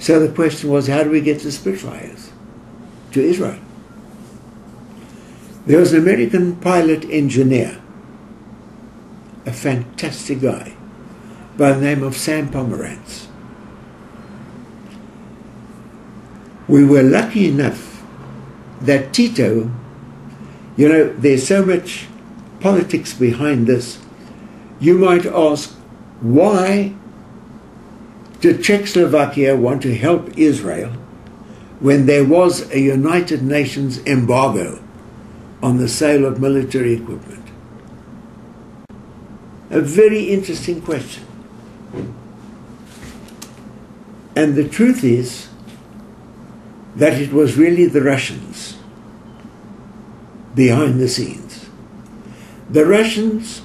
So the question was, how do we get the Spitfires to Israel? There was an American pilot engineer, a fantastic guy, by the name of Sam Pomerantz. We were lucky enough that Tito, you know, there's so much politics behind this. You might ask, why did Czechoslovakia want to help Israel when there was a United Nations embargo on the sale of military equipment? A very interesting question. And the truth is that it was really the Russians behind the scenes. The Russians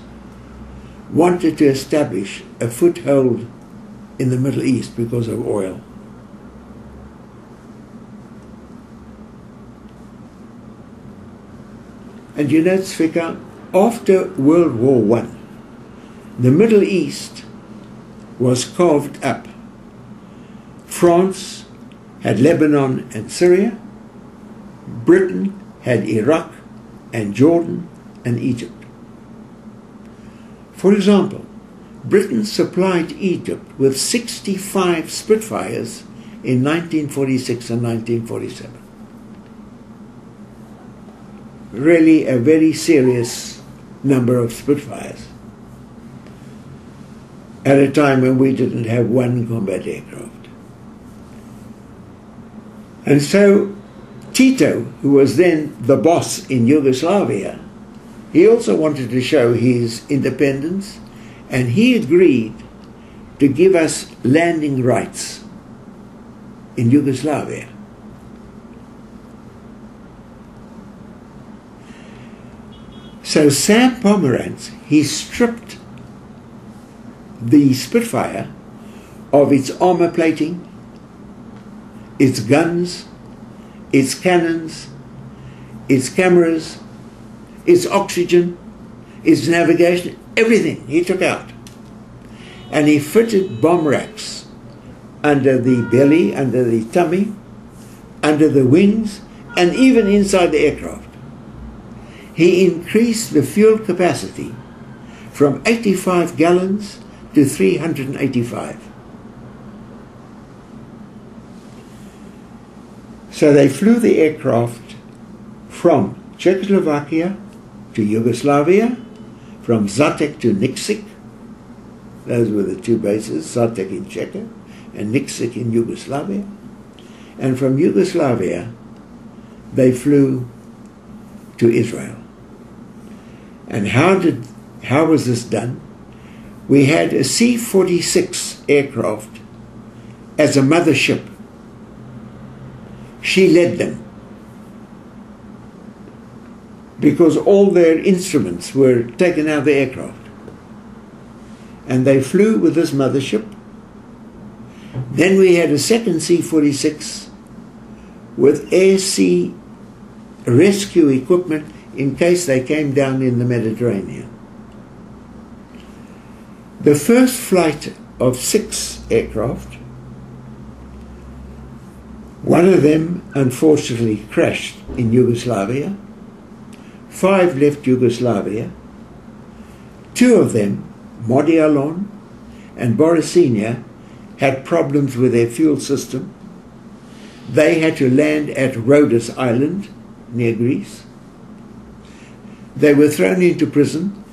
wanted to establish a foothold in the Middle East because of oil. And you know, Zvika, after World War I, the Middle East was carved up. France had Lebanon and Syria. Britain had Iraq and Jordan and Egypt. For example, Britain supplied Egypt with 65 Spitfires in 1946 and 1947. Really a very serious number of Spitfires at a time when we didn't have one combat aircraft. And so Tito, who was then the boss in Yugoslavia, he also wanted to show his independence, and he agreed to give us landing rights in Yugoslavia. So Sam Pomerantz, he stripped the Spitfire of its armor plating, its guns, its cannons, its cameras, its oxygen, its navigation, everything he took out. And he fitted bomb racks under the belly, under the tummy, under the wings, and even inside the aircraft. He increased the fuel capacity from 85 gallons to 385. So they flew the aircraft from Czechoslovakia to Yugoslavia, from Zatek to Nikšić. Those were the two bases, Zatek in Czechia and Nikšić in Yugoslavia. And from Yugoslavia, they flew to Israel. And how was this done? We had a C-46 aircraft as a mothership. She led them because all their instruments were taken out of the aircraft. And they flew with this mothership. Then we had a second C-46 with air-sea rescue equipment in case they came down in the Mediterranean. The first flight of 6 aircraft, one of them unfortunately crashed in Yugoslavia. 5 left Yugoslavia. 2 of them, Modialon and Borisinia, had problems with their fuel system. They had to land at Rhodes Island near Greece. They were thrown into prison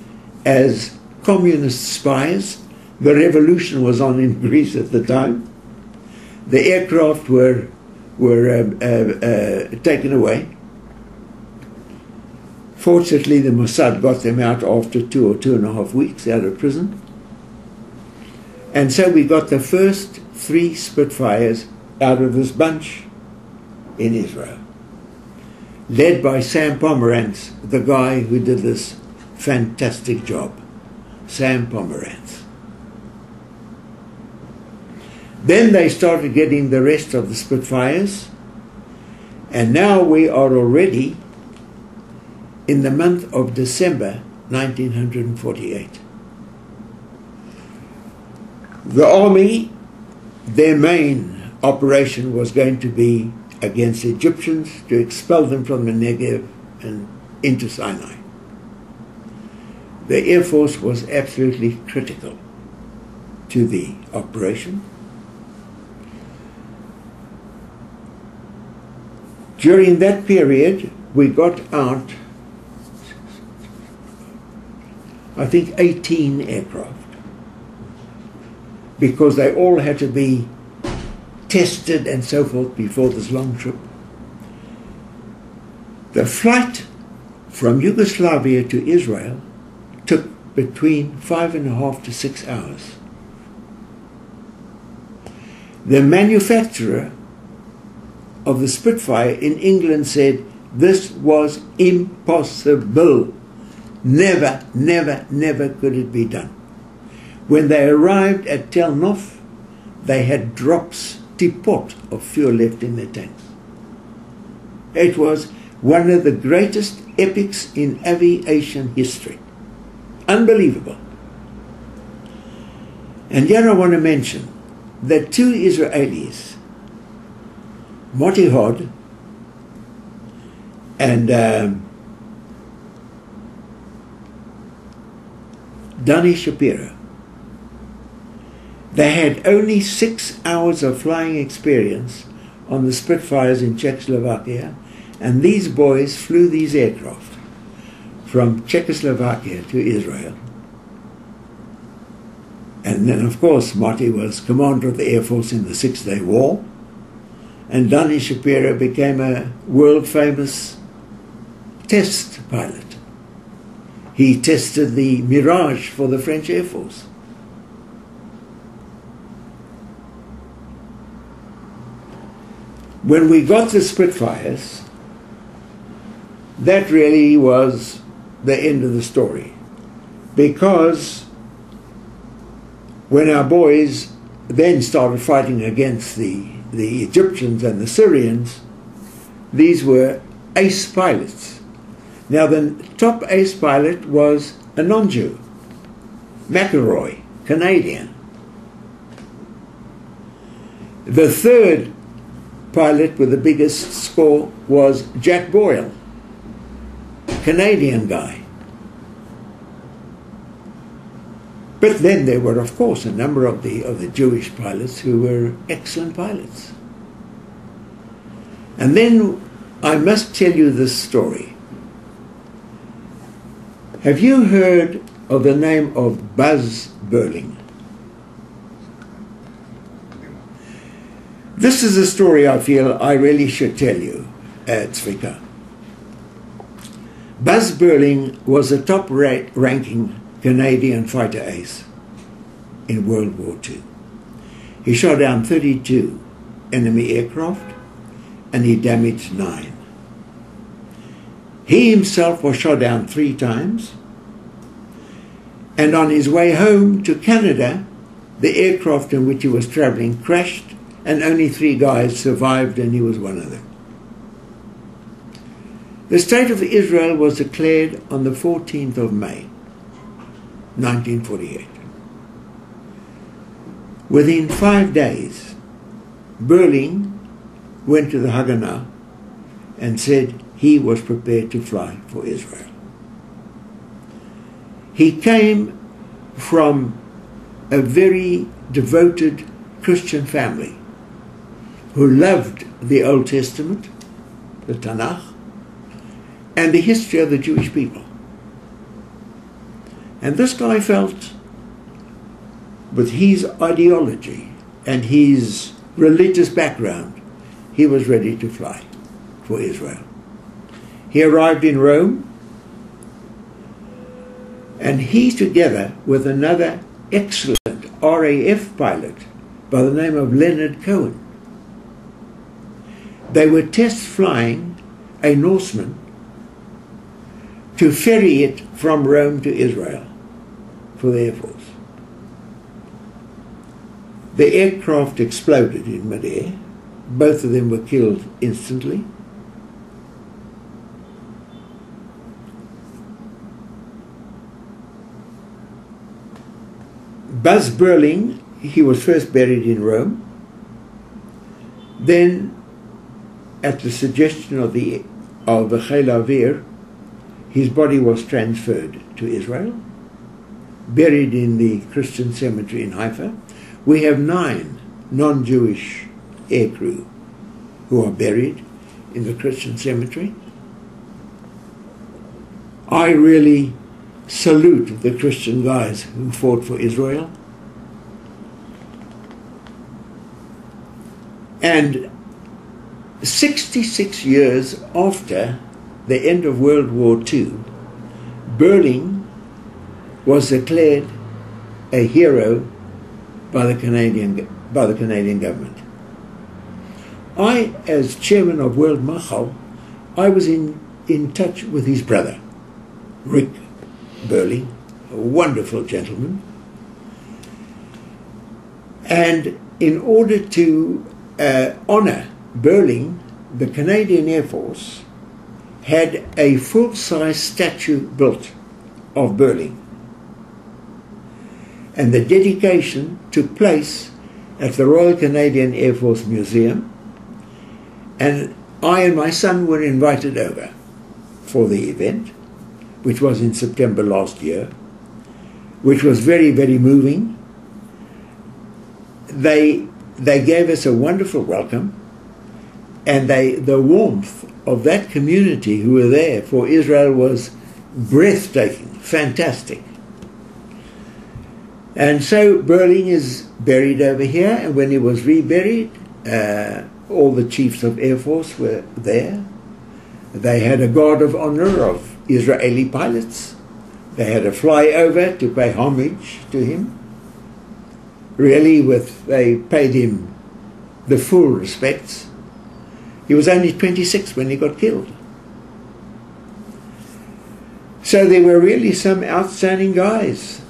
as communist spies. The revolution was on in Greece at the time. The aircraft were taken away. Fortunately, the Mossad got them out after 2 or 2.5 weeks out of prison. And so we got the first 3 Spitfires out of this bunch in Israel, led by Sam Pomerantz, the guy who did this fantastic job. Sam Pomerantz. Then they started getting the rest of the Spitfires, and now we are already in the month of December 1948. The army, their main operation was going to be against the Egyptians to expel them from the Negev and into Sinai. The Air Force was absolutely critical to the operation. During that period, we got out, I think, 18 aircraft, because they all had to be tested and so forth before this long trip. The flight from Yugoslavia to Israel took between 5.5 to 6 hours. The manufacturer of the Spitfire in England said this was impossible. Never, never, never could it be done. When they arrived at Tel Nof, they had drops, teapot of fuel left in their tanks. It was one of the greatest epics in aviation history. Unbelievable. And here I want to mention that two Israelis, Moti Hod and Danny Shapiro, they had only 6 hours of flying experience on the Spitfires in Czechoslovakia, and these boys flew these aircraft from Czechoslovakia to Israel. And then, of course, Marty was commander of the Air Force in the Six-Day War, and Danny Shapiro became a world-famous test pilot. He tested the Mirage for the French Air Force. When we got the Spitfires, that really was the end of the story, because when our boys then started fighting against the Egyptians and the Syrians, these were ace pilots. Now the top ace pilot was a non-Jew, McElroy, Canadian. The third pilot with the biggest score was Jack Boyle, Canadian guy. But then there were, of course, a number of the Jewish pilots who were excellent pilots. And then I must tell you this story. Have you heard of the name of Buzz Burling? This is a story I feel I really should tell you, Tzvika. Buzz Burling was a top-ranking Canadian fighter ace in World War II. He shot down 32 enemy aircraft and he damaged 9. He himself was shot down 3 times, and on his way home to Canada, the aircraft in which he was travelling crashed and only 3 guys survived, and he was one of them. The State of Israel was declared on the 14th of May, 1948. Within 5 days, Burling went to the Haganah and said he was prepared to fly for Israel. He came from a very devoted Christian family who loved the Old Testament, the Tanakh, and the history of the Jewish people. And this guy felt, with his ideology and his religious background, he was ready to fly for Israel. He arrived in Rome, and he, together with another excellent RAF pilot by the name of Leonard Cohen, they were test flying a Norseman to ferry it from Rome to Israel for the Air Force. The aircraft exploded in midair. Both of them were killed instantly. Buzz Burling, he was first buried in Rome. Then, at the suggestion of the Cheil Avir, his body was transferred to Israel, buried in the Christian cemetery in Haifa. We have 9 non-Jewish aircrew who are buried in the Christian cemetery. I really salute the Christian guys who fought for Israel. And 66 years after the end of World War II, Berling was declared a hero by the Canadian government. I, as chairman of World Machal, I was in touch with his brother, Rick Berling, a wonderful gentleman. And in order to honour Berling, the Canadian Air Force had a full-size statue built of Berling. And the dedication took place at the Royal Canadian Air Force Museum, and I and my son were invited over for the event, which was in September last year, which was very, very moving. They gave us a wonderful welcome, and the warmth of that community who were there for Israel was breathtaking, fantastic. And so Berling is buried over here, and when he was reburied, all the chiefs of Air Force were there. They had a guard of honor of Israeli pilots. They had a flyover to pay homage to him. Really, they paid him the full respects. He was only 26 when he got killed. So there were really some outstanding guys